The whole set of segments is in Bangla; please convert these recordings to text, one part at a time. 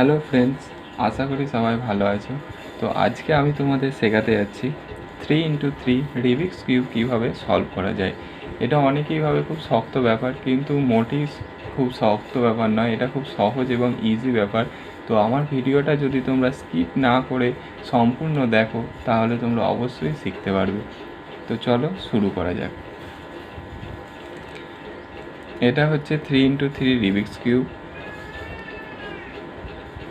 হ্যালো ফ্রেন্ডস, আশা করি সবাই ভালো আছো। তো আজকে আমি তোমাদের শেখাতে যাচ্ছি 3x3 রিবিক্স কিউব কীভাবে সলভ করা যায়। এটা অনেকেই ভাবে খুব শক্ত ব্যাপার, কিন্তু মোটেই খুব শক্ত ব্যাপার নয়। এটা খুব সহজ এবং ইজি ব্যাপার। তো আমার ভিডিওটা যদি তোমরা স্কিপ না করে সম্পূর্ণ দেখো, তাহলে তোমরা অবশ্যই শিখতে পারবে। তো চলো শুরু করা যাক। এটা হচ্ছে 3x3 রিবিক্স কিউব।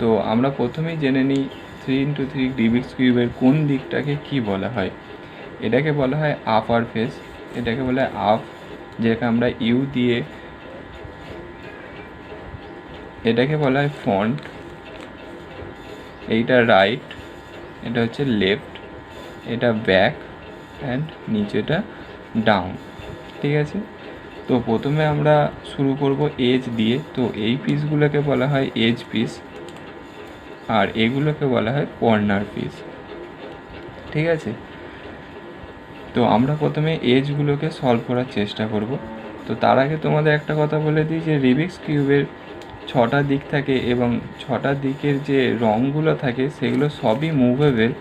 তো আমরা প্রথমেই জেনে নিই 3x3 রিবিক্স কিউবের কোন দিকটাকে কি বলা হয়। এটাকে বলা হয় আপার ফেস, এটাকে বলা হয় আপ, যেটাকে আমরা ইউ দিয়ে। এটাকে বলা হয় ফ্রন্ট, এইটা রাইট, এটা হচ্ছে লেফট, এটা ব্যাক অ্যান্ড নিচেটা ডাউন। ঠিক আছে, তো প্রথমে আমরা শুরু করব এজ দিয়ে। তো এই পিসগুলোকে বলা হয় এজ পিস, আর এগুলোকে বলা হয় কর্নার পিস। ঠিক আছে, তো আমরা প্রথমে এজগুলোকে সলভ করার চেষ্টা করব। তো তার আগে তোমাদের একটা কথা বলে দিই যে রিবিক্স কিউবের 6টা দিক থাকে, এবং 6টা দিকের যে রঙগুলো থাকে সেগুলো সবই মুভেবল,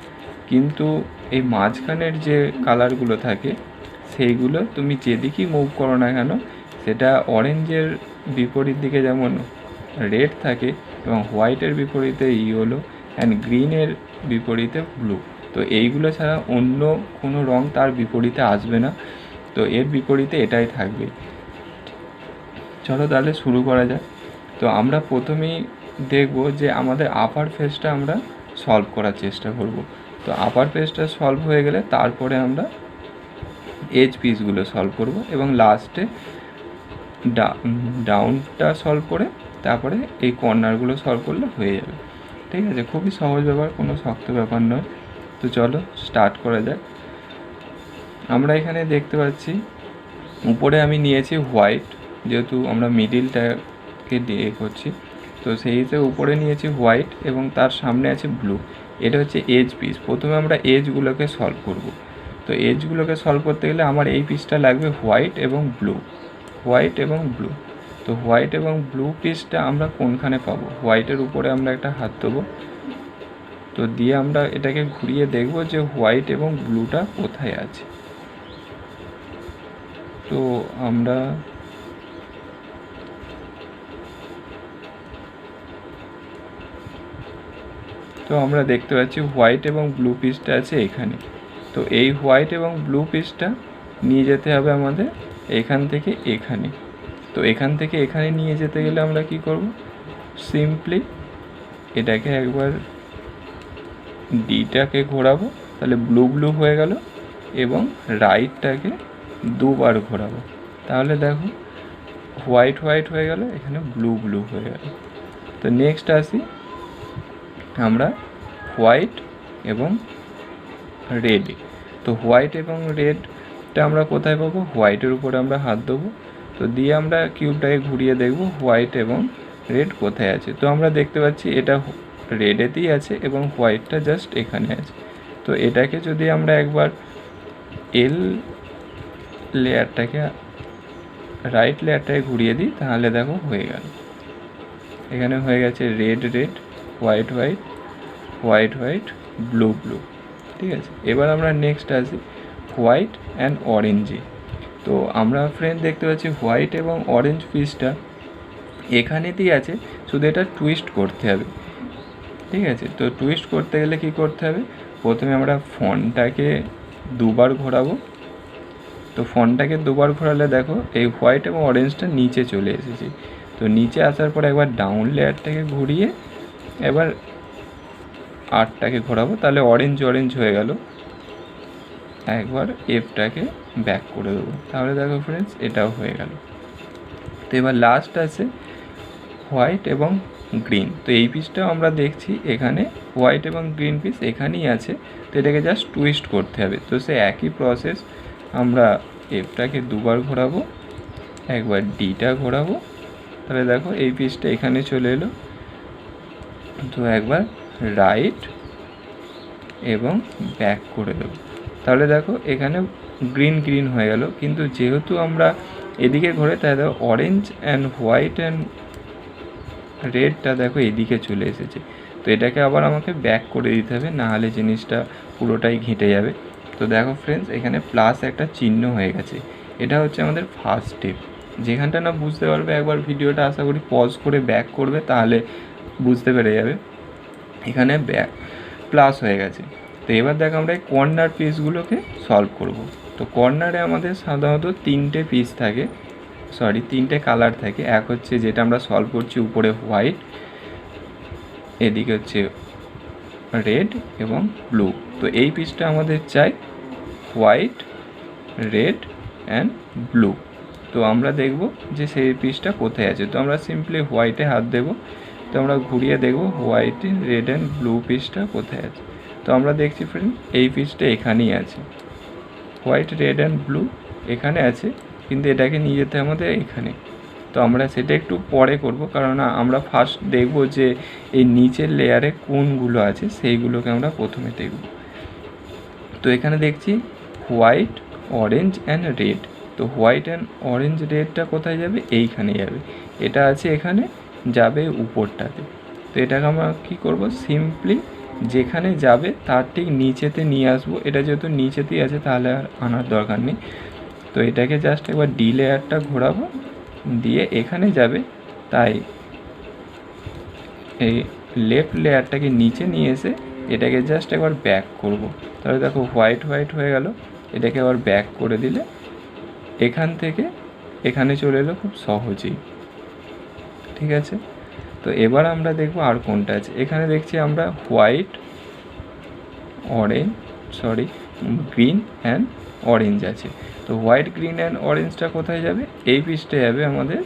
কিন্তু এই মাঝখানের যে কালারগুলো থাকে সেইগুলো তুমি যেদিকেই মুভ করো না কেন, সেটা অরেঞ্জের বিপরীত দিকে যেমন রেড থাকে, এবং হোয়াইটের বিপরীতে ইয়েলো, অ্যান্ড গ্রিনের বিপরীতে ব্লু। তো এইগুলো ছাড়া অন্য কোনো রং তার বিপরীতে আসবে না, তো এর বিপরীতে এটাই থাকবে। চলো তাহলে শুরু করা যাক। তো আমরা প্রথমেই দেখব যে আমাদের আপার ফেসটা আমরা সলভ করার চেষ্টা করব। তো আপার ফেসটা সলভ হয়ে গেলে তারপরে আমরা এজ পিসগুলো সলভ করব, এবং লাস্টে ডাউনটা সলভ করে তারপরে এই কর্নারগুলো সলভ করলে হয়ে যাবে। ঠিক আছে, খুবই সহজ ব্যাপার, কোনো শক্ত ব্যাপার নয়। তো চলো স্টার্ট করা যাক। আমরা এখানে দেখতে পাচ্ছি উপরে আমি নিয়েছি হোয়াইট, যেহেতু আমরা মিডিলটাকে দিয়ে করছি, তো সেই হিসেবে উপরে নিয়েছি হোয়াইট এবং তার সামনে আছে ব্লু। এটা হচ্ছে এজ পিস। প্রথমে আমরা এজগুলোকে সলভ করব। তো এজগুলোকে সলভ করতে গেলে আমার এই পিসটা লাগবে হোয়াইট এবং ব্লু, হোয়াইট এবং ব্লু। তো হোয়াইট এবং ব্লু পিসটা আমরা কোনখানে পাবো? হোয়াইটের উপরে আমরা একটা হাত দেবো, তো দিয়ে আমরা এটাকে ঘুরিয়ে দেখব যে হোয়াইট এবং ব্লুটা কোথায় আছে। তো আমরা দেখতে পাচ্ছি হোয়াইট এবং ব্লু পিসটা আছে এখানে। তো এই হোয়াইট এবং ব্লু পিসটা নিয়ে যেতে হবে আমাদের এখান থেকে এখানে। তো এখান থেকে এখানে নিয়ে যেতে গেলে আমরা কি করব? সিম্পলি এটাকে একবার ডিটাকে ঘোরাবো, তাহলে ব্লু ব্লু হয়ে গেল, এবং রাইটটাকে দুবার ঘোরাবো, তাহলে দেখো হোয়াইট হোয়াইট হয়ে গেল, এখানে ব্লু ব্লু হয়ে গেল। তো নেক্সট আসি আমরা হোয়াইট এবং রেডে। তো হোয়াইট এবং রেডটা আমরা কোথায় পাবো? হোয়াইটের উপরে আমরা হাত দেবো, তো দিয়ে আমরা কিউবটাকে ঘুরিয়ে দেখব হোয়াইট এবং রেড কোথায় আছে। তো আমরা দেখতে পাচ্ছি এটা রেডেতেই আছে এবং হোয়াইটটা জাস্ট এখানে আছে। তো এটাকে যদি আমরা একবার এল লেয়ারটাকে, রাইট লেয়ারটাকে ঘুরিয়ে দিই, তাহলে দেখো হয়ে গেল, এখানে হয়ে গেছে red red, white white, white white, blue blue. ঠিক আছে, এবার আমরা নেক্সট আসি হোয়াইট অ্যান্ড অরেঞ্জে। তো আমরা ফ্রেন্ড দেখতে পাচ্ছি হোয়াইট এবং অরেঞ্জ পিসটা এখানেতেই আছে, শুধু এটা টুইস্ট করতে হবে। ঠিক আছে, তো টুইস্ট করতে গেলে কি করতে হবে? প্রথমে আমরা ফন্টটাকে দুবার ঘোরাবো। তো ফন্টটাকে দুবার ঘোরালে দেখো এই হোয়াইট এবং অরেঞ্জটা নিচে চলে এসেছে। তো নিচে আসার পর একবার ডাউন লেয়ারটাকে ঘুরিয়ে এবার আর্টটাকে ঘোরাবো, তাহলে অরেঞ্জ অরেঞ্জ হয়ে গেল। একবার এফটাকে ব্যাক করে দেবো, তাহলে দেখো ফ্রেন্ডস এটাও হয়ে গেল। তো এবার লাস্ট আছে হোয়াইট এবং গ্রিন। তো এই পিসটাও আমরা দেখছি এখানে হোয়াইট এবং গ্রিন পিস এখানেই আছে, তো এটাকে জাস্ট টুইস্ট করতে হবে। তো সে একই প্রসেস, আমরা এফটাকে দুবার ঘোরাবো, একবার ডিটা ঘোরাবো, তাহলে দেখো এই পিসটা এখানে চলে এলো। তো একবার রাইট এবং ব্যাক করে দেবো, তাহলে দেখো এখানে গ্রিন গ্রিন হয়ে গেল। কিন্তু যেহেতু আমরা এদিকে ঘোরে, তাই দেখো অরেঞ্জ অ্যান্ড হোয়াইট অ্যান্ড রেডটা দেখো এদিকে চলে এসেছে। তো এটাকে আবার আমাকে ব্যাক করে দিতে হবে, নাহলে জিনিসটা পুরোটাই ঘেঁটে যাবে। তো দেখো ফ্রেন্ডস, এখানে প্লাস একটা চিহ্ন হয়ে গেছে। এটা হচ্ছে আমাদের ফার্স্ট স্টেপ। যেখানটা না বুঝতে পারবে একবার ভিডিওটা আশা করি পজ করে ব্যাক করবে, তাহলে বুঝতে পেরে যাবে। এখানে ব্যাক প্লাস হয়ে গেছে। তো এবার দেখো আমরা এই কর্নার পিসগুলোকে সলভ করব। তো কর্নারে আমাদের সাধারণত তিনটে কালার থাকে। এক হচ্ছে যেটা আমরা সলভ করছি উপরে হোয়াইট, এদিকে হচ্ছে রেড এবং ব্লু। তো এই পিসটা আমাদের চাই হোয়াইট, রেড অ্যান্ড ব্লু। তো আমরা দেখব যে সেই পিসটা কোথায় আছে। তো আমরা সিম্পলি হোয়াইটে হাত দেব। তো আমরা ঘুরিয়ে দেখব হোয়াইট, রেড অ্যান্ড ব্লু পিসটা কোথায় আছে। তো আমরা দেখছি ফ্রেন্ড, এই পিসটা এখানেই আছে। হোয়াইট, রেড অ্যান্ড ব্লু এখানে আছে, কিন্তু এটাকে নিয়ে যেতে আমাদের এখানে। তো আমরা সেটা একটু পরে করব, কারণ আমরা ফার্স্ট দেখব যে এই নিচের লেয়ারে কোনগুলো আছে, সেইগুলোকে আমরা প্রথমে দেখব। তো এখানে দেখছি হোয়াইট, অরেঞ্জ অ্যান্ড রেড। তো হোয়াইট অ্যান্ড অরেঞ্জ রেডটা কোথায় যাবে? এইখানে যাবে। এটা আছে এখানে, যাবে উপরটাতে। তো এটাকে আমরা কী করব, সিম্পলি যেখানে যাবে তার ঠিক নিচেতে নিয়ে আসবো। এটা যেহেতু নিচেতেই আছে তাহলে আর আনার দরকার নেই। তো এটাকে জাস্ট একবার ডি লেয়ারটা ঘোরাবো, দিয়ে এখানে যাবে, তাই এই লেফট লেয়ারটাকে নিচে নিয়ে এসে এটাকে জাস্ট একবার ব্যাক করব। তাহলে দেখো হোয়াইট হোয়াইট হয়ে গেল। এটাকে আবার ব্যাক করে দিলে এখান থেকে এখানে চলে এলো খুব সহজেই। ঠিক আছে, তো এবার আমরা দেখব আর কোনটা আছে। এখানে দেখছি আমরা হোয়াইট, গ্রিন অ্যান্ড অরেঞ্জ আছে। তো হোয়াইট, গ্রিন অ্যান্ড অরেঞ্জটা কোথায় যাবে? এই পিসটা যাবে আমাদের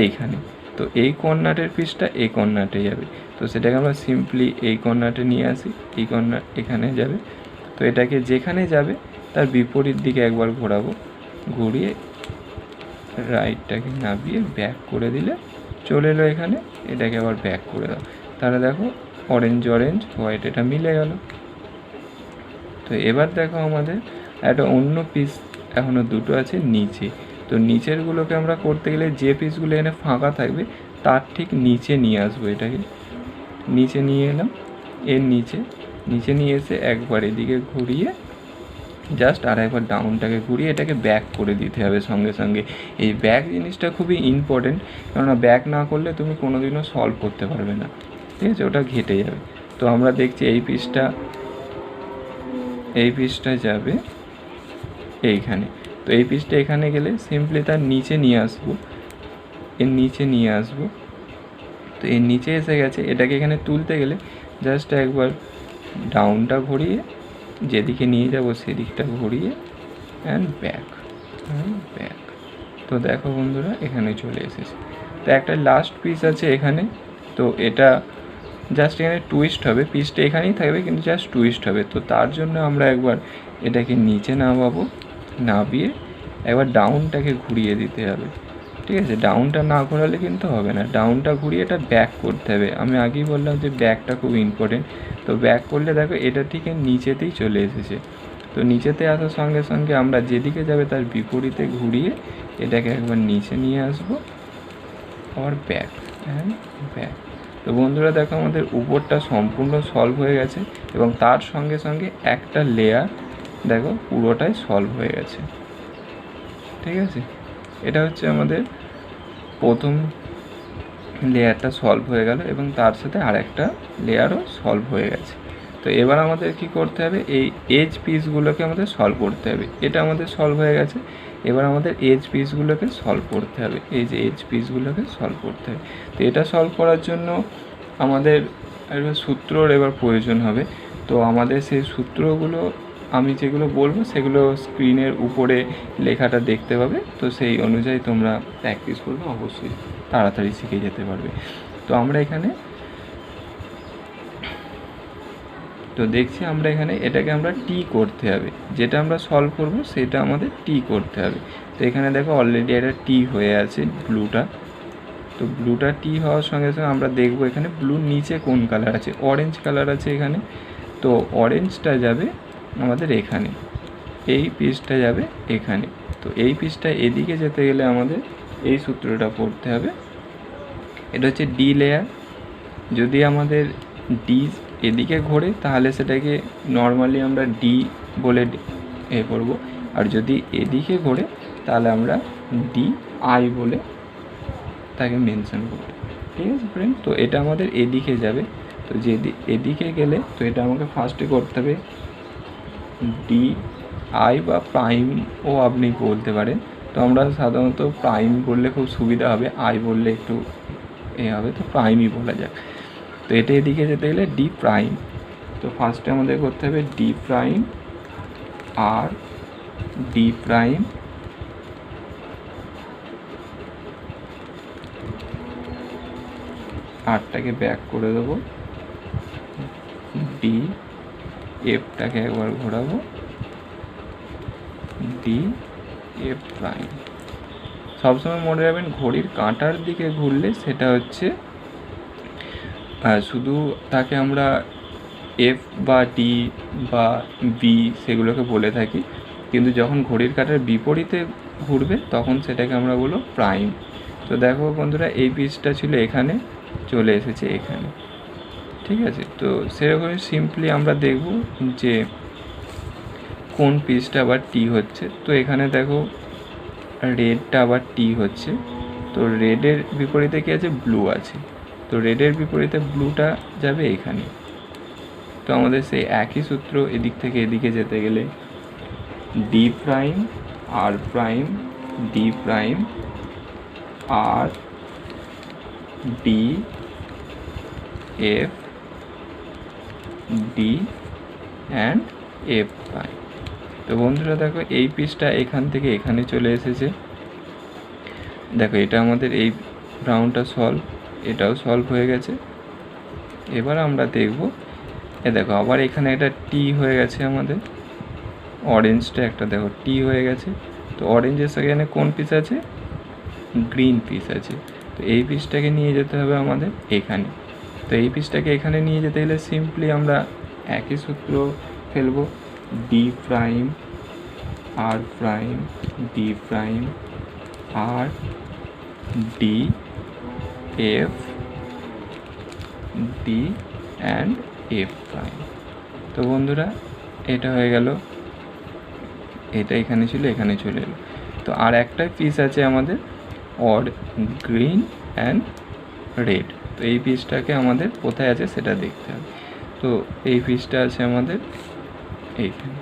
এইখানে। তো এই কর্নারের পিসটা এই কর্নারে যাবে। তো সেটাকে আমরা সিম্পলি এই কর্নারে নিয়ে আসি, এই কর্নার এখানে যাবে। তো এটাকে যেখানে যাবে তার বিপরীত দিকে একবার ঘোরাবো, ঘুরিয়ে রাইটটাকে নামিয়ে ব্যাক করে দিলে চলে এলো এখানে। এটাকে আবার ব্যাক করে দাও, তাহলে দেখো অরেঞ্জ অরেঞ্জ হোয়াইট এটা মিলে গেল। তো এবার দেখো আমাদের একটা অন্য পিস এখনও দুটো আছে নিচে। তো নিচেরগুলোকে আমরা করতে গেলে যে পিসগুলো এখানে ফাঁকা থাকবে তার ঠিক নিচে নিয়ে আসবো। এটাকে নিচে নিয়ে এলাম, এর নিচে নিয়ে এসে একবার এদিকে ঘুরিয়ে জাস্ট আর একবার ডাউনটাকে ঘুরিয়ে এটাকে ব্যাক করে দিতে হবে সঙ্গে সঙ্গে। এই ব্যাক জিনিসটা খুবই ইম্পর্টেন্ট, কেননা ব্যাক না করলে তুমি কোনোদিনও সলভ করতে পারবে না। ঠিক আছে, ওটা ঘেটে যাবে। তো আমরা দেখছি এই পিসটা যাবে এইখানে। তো এই পিসটা এখানে গেলে সিম্পলি তার নিচে নিয়ে আসবো, এর নিচে নিয়ে আসবো। তো এর নিচে এসে গেছে, এটাকে এখানে তুলতে গেলে জাস্ট একবার ডাউনটা ঘুরিয়ে যেদিকে নিয়ে যাব সেদিকটা ঘুরিয়ে অ্যান্ড ব্যাক। তো দেখো বন্ধুরা এখানে চলে এসেছে। তো একটা লাস্ট পিস আছে এখানে। তো এটা জাস্ট এখানে টুইস্ট হবে, পিসটা এখানেই থাকবে কিন্তু জাস্ট টুইস্ট হবে। তো তার জন্য আমরা একবার এটাকে নিচে নামাবো, নামিয়ে একবার ডাউনটাকে ঘুরিয়ে দিতে হবে। ঠিক আছে, ডাউনটা না ঘোরালে কিন্তু হবে না, ডাউনটা ঘুরিয়ে এটা ব্যাক করতে হবে। আমি আগেই বললাম যে ব্যাকটা খুব ইম্পর্টেন্ট। তো ব্যাক করলে দেখো এটা ঠিক নিচেতেই চলে এসেছে। তো নিচেতে আসার সঙ্গে সঙ্গে আমরা যেদিকে যাবে তার বিপরীতে ঘুরিয়ে এটাকে একবার নিচে নিয়ে আসবো, আবার ব্যাক অ্যান্ড ব্যাক। তো বন্ধুরা দেখো আমাদের উপরটা সম্পূর্ণ সলভ হয়ে গেছে এবং তার সঙ্গে সঙ্গে একটা লেয়ার দেখো পুরোটাই সলভ হয়ে গেছে। ঠিক আছে, এটা হচ্ছে আমাদের প্রথম লেয়ারটা সলভ হয়ে গেল এবং তার সাথে আরেকটা লেয়ারও সলভ হয়ে গেছে। তো এবার আমাদের কি করতে হবে, এই এজ পিসগুলোকে আমাদের সলভ করতে হবে। এটা আমাদের সলভ হয়ে গেছে, এবার আমাদের এজ পিসগুলোকে সলভ করতে হবে। এই যে এজ পিসগুলোকে সলভ করতে হবে। তো এটা সলভ করার জন্য আমাদের এবার সূত্রর প্রয়োজন হবে। তো আমাদের সেই সূত্রগুলো আমি যেগুলো বলবো সেগুলো স্ক্রিনের উপরে লেখাটা দেখতে পাবে। তো সেই অনুযায়ী তোমরা প্র্যাকটিস করবে, অবশ্যই তাড়াতাড়ি শিখে যেতে পারবে। তো আমরা এখানে দেখছি আমরা এখানে এটাকে আমরা টি করতে হবে, যেটা আমরা সলভ করব সেটা আমাদের টি করতে হবে। তো এখানে দেখো অলরেডি এটা টি হয়ে আছে ব্লুটা। তো ব্লুটা টি হওয়ার সঙ্গে সঙ্গে আমরা দেখব এখানে ব্লুর নিচে কোন কালার আছে, অরেঞ্জ কালার আছে এখানে। তো অরেঞ্জটা যাবে আমাদের এখানে, এই পিসটা যাবে এখানে। তো এই পিসটা এদিকে যেতে গেলে আমাদের এই সূত্রটা পড়তে হবে, এটা হচ্ছে ডি লেয়ার। যদি আমাদের ডি এদিকে ঘোরে তাহলে সেটাকে নর্মালি আমরা ডি বলে করব, আর যদি এদিকে ঘোরে তাহলে আমরা ডি আই বলে তাকে মেনশন করব। ঠিক আছে ফ্রেন্ড, তো এটা আমাদের এদিকে যাবে। তো যে এদিকে গেলে তো এটা আমাকে ফার্স্টে করতে হবে ডি আই বা প্রাইমও আপনি বলতে পারেন। তো আমরা সাধারণত প্রাইম বললে খুব সুবিধা হবে, আই বললে একটু হবে, তো প্রাইমই বলা যাক। তো এটা এদিকে যেতে গেলে ডি প্রাইম। তো ফার্স্টে আমাদের করতে হবে D prime R D prime আরটাকে back করে দেবো, ডি এফটাকে একবার ঘোরাবো, ডি এফ প্রাইম। সবসময় মনে রাখবেন ঘড়ির কাঁটার দিকে ঘুরলে সেটা হচ্ছে শুধু তাকে আমরা এফ বা ডি বা বি সেগুলোকে বলে থাকি, কিন্তু যখন ঘড়ির কাঁটার বিপরীতে ঘুরবে তখন সেটাকে আমরা বলবো প্রাইম। তো দেখো বন্ধুরা, এই পিসটা ছিল এখানে, চলে এসেছে এখানে। ঠিক আছে, তো সেরকমই সিম্পলি আমরা দেখব যে কোন পিসটা আবার টি হচ্ছে। তো এখানে দেখো রেডটা আবার টি হচ্ছে। তো রেডের বিপরীতে কি আছে, ব্লু আছে। তো রেডের বিপরীতে ব্লুটা যাবে এখানে। তো আমাদের সেই একই সূত্র এদিক থেকে এদিকে যেতে গেলে D prime R prime, D prime R D F, D and F prime. তো বন্ধুরা দেখো এই পিসটা এখান থেকে এখানে চলে এসেছে। দেখো এটা আমাদের এই রাউন্ডটা সলভ, এটাও সলভ হয়ে গেছে। এবার আমরা দেখব, দেখো আবার এখানে একটা টি হয়ে গেছে আমাদের, অরেঞ্জটা একটা দেখো টি হয়ে গেছে। তো অরেঞ্জের সেখানে কোন পিস আছে, গ্রিন পিস আছে। তো এই পিসটাকে নিয়ে যেতে হবে আমাদের এখানে। তো এই পিসটাকে এখানে নিয়ে যেতে গেলে সিম্পলি আমরা একই সূত্র ফেলবো, D prime R prime, D prime R D F, D and F prime. তো বন্ধুরা এটা হয়ে গেল, এটা এখানে ছিল এখানে চলে এলো। তো আর একটা পিস আছে আমাদের অড, গ্রিন অ্যান্ড রেড। তো এই পিসটাকে আমাদের কোথায় আছে সেটা দেখতে হবে। তো এই পিসটা আছে আমাদের এইখানে।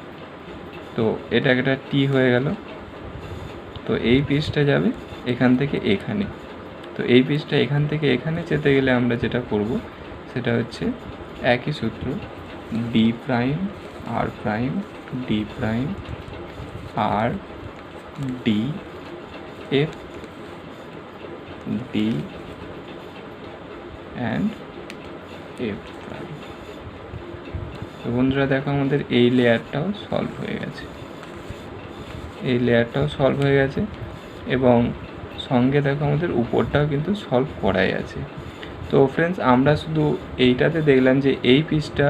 তো এটা একটা টি হয়ে গেল। তো এই পিসটা যাবে এখান থেকে এখানে। তো এই পিসটা এখান থেকে এখানে যেতে গেলে আমরা যেটা করব সেটা হচ্ছে একই সূত্র, D prime R prime, D prime R D F, D and F prime. তো বন্ধুরা দেখো আমাদের এই লেয়ারটাও সলভ হয়ে গেছে, এই লেয়ারটাও সলভ হয়ে গেছে এবং সঙ্গে দেখো আমাদের উপরটাও কিন্তু সলভ করাই আছে। তো ফ্রেন্ডস আমরা শুধু এইটাতে দেখলাম যে এই পিসটা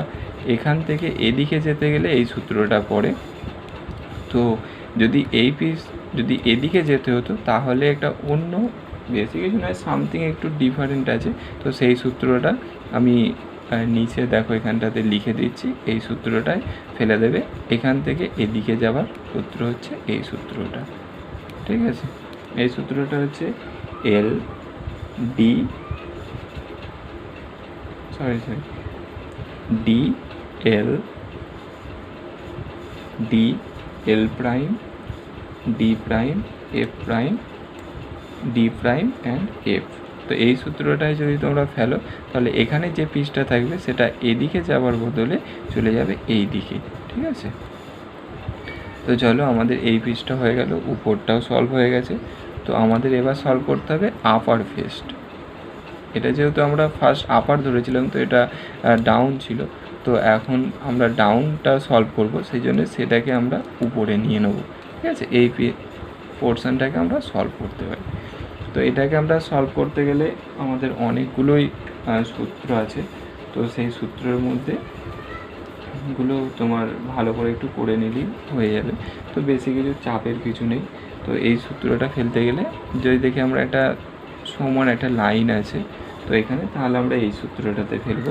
এখান থেকে এদিকে যেতে গেলে এই সূত্রটা পড়ে। তো যদি এই পিস যদি এদিকে যেতে হতো তাহলে একটা অন্য বেশি কিছু নয়, সামথিং একটু ডিফারেন্ট আছে। তো সেই সূত্রটা আমি নিচে দেখো এখানটাতে লিখে দিচ্ছি, এই সূত্রটায় ফেলে দেবে। এখান থেকে এদিকে যাওয়ার সূত্র হচ্ছে এই সূত্রটা। ঠিক আছে, এই সূত্রটা হচ্ছে L D D L, D L prime, D prime, F prime, D prime and F. তো এই সূত্রটায় যদি তোমরা ফেলো তাহলে এখানে যে পিসটা থাকবে সেটা এদিকে যাওয়ার বদলে চলে যাবে এই দিকে। ঠিক আছে, তো চলো আমাদের এই পিসটা হয়ে গেল, উপরটাও সলভ হয়ে গেছে। তো আমাদের এবার সলভ করতে হবে আপার ফেস্ট। এটা যেহেতু আমরা ফার্স্ট আপার ধরেছিলাম তো এটা ডাউন ছিল, তো এখন আমরা ডাউনটা সলভ করব, সেই জন্য সেটাকে আমরা উপরে নিয়ে নেব। ঠিক আছে, এই পোর্শনটাকে আমরা সলভ করতে পারি। তো এটাকে আমরা সলভ করতে গেলে আমাদের অনেকগুলোই সূত্র আছে। তো সেই সূত্রের মধ্যে গুলো তোমার ভালো করে একটু করে নিলেই হয়ে যাবে। তো বেশি কিছু চাপের কিছু নেই। তো এই সূত্রটা ফেলতে গেলে যদি দেখি আমরা একটা সমান একটা লাইন আছে, তো এখানে তাহলে আমরা এই সূত্রটাতে ফেলব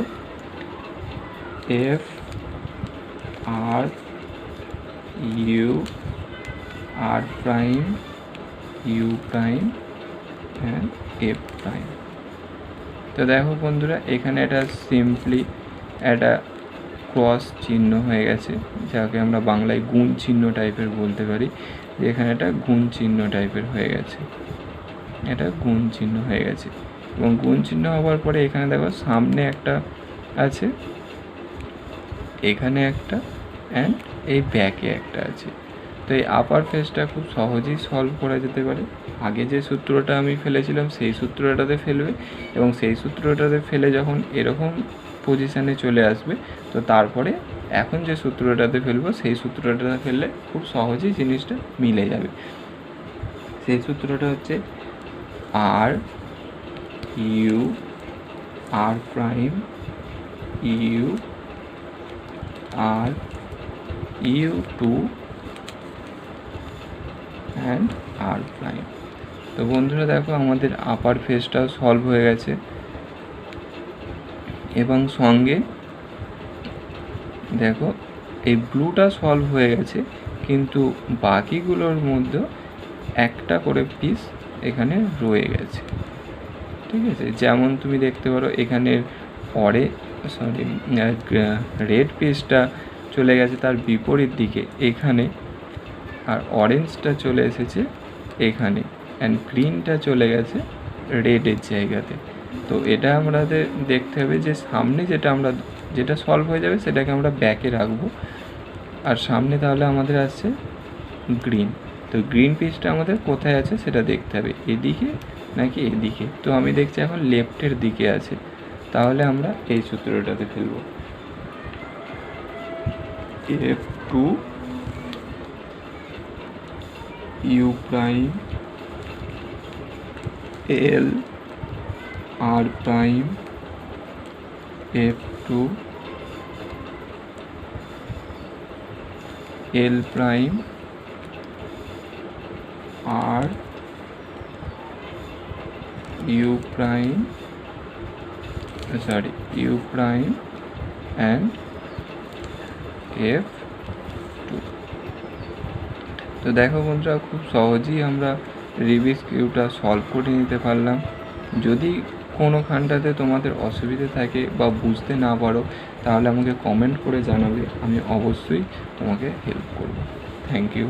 F R U R prime U prime and F prime. তো দেখো বন্ধুরা, এখানে এটা সিম্পলি একটা ক্রস চিহ্ন হয়ে গেছে, যাকে আমরা বাংলায় গুণ চিহ্ন টাইপের বলতে পারি। এখানে এটা গুণ চিহ্ন টাইপের হয়ে গেছে, এটা গুণ চিহ্ন হয়ে গেছে। এবং গুণ চিহ্ন হওয়ার পরে এখানে দেখো সামনে একটা আছে, এখানে একটা, অ্যান্ড এই ব্যাকে একটা আছে। তো এই আপার ফেসটা খুব সহজেই সলভ করা যেতে পারে। আগে যে সূত্রটা আমি ফেলেছিলাম সেই সূত্রটাতে ফেলবে, এবং সেই সূত্রটাতে ফেলে যখন এরকম পজিশানে চলে আসবে, তো তারপরে এখন যে সূত্রটাতে ফেলবো সেই সূত্রটাতে ফেললে খুব সহজেই জিনিসটা মিলে যাবে। সেই সূত্রটা হচ্ছে R U R prime U R U two and R prime. তো বন্ধুরা দেখো, আমাদের আপার ফেসটাও সলভ হয়ে গেছে, এবং সঙ্গে দেখো এই ব্লুটা সলভ হয়ে গেছে, কিন্তু বাকিগুলোর মধ্যে একটা করে পিস এখানে রয়ে গেছে। ঠিক আছে, যেমন তুমি দেখতে পারো এখানের রেড পিসটা চলে গেছে তার বিপরীত দিকে এখানে, আর অরেঞ্জটা চলে এসেছে এখানে, অ্যান্ড গ্রিনটা চলে গেছে রেডের জায়গাতে। তো এটা আমাদের দেখতে হবে যে সামনে যেটা সলভ হয়ে যাবে সেটাকে আমরা ব্যাকে রাখবো, আর সামনে তাহলে আমাদের আসছে গ্রিন। তো গ্রিন পিসটা আমাদের কোথায় আছে সেটা দেখতে হবে, এদিকে নাকি এদিকে। তো আমি দেখছি এখন লেফটের দিকে আছে, তাহলে আমরা এই সূত্রটাতে ফেলবো F two U prime L R prime F two L prime R U prime U prime and F two. তো দেখো বন্ধুরা, খুব সহজেই আমরা রিবিস কিউবটা সলভ করে নিতে পারলাম। যদি কোনোখানটাতে তোমাদের অসুবিধে থাকে বা বুঝতে না পারো, তাহলে আমাকে কমেন্ট করে জানাবে, আমি অবশ্যই তোমাকে হেল্প করব। Thank you.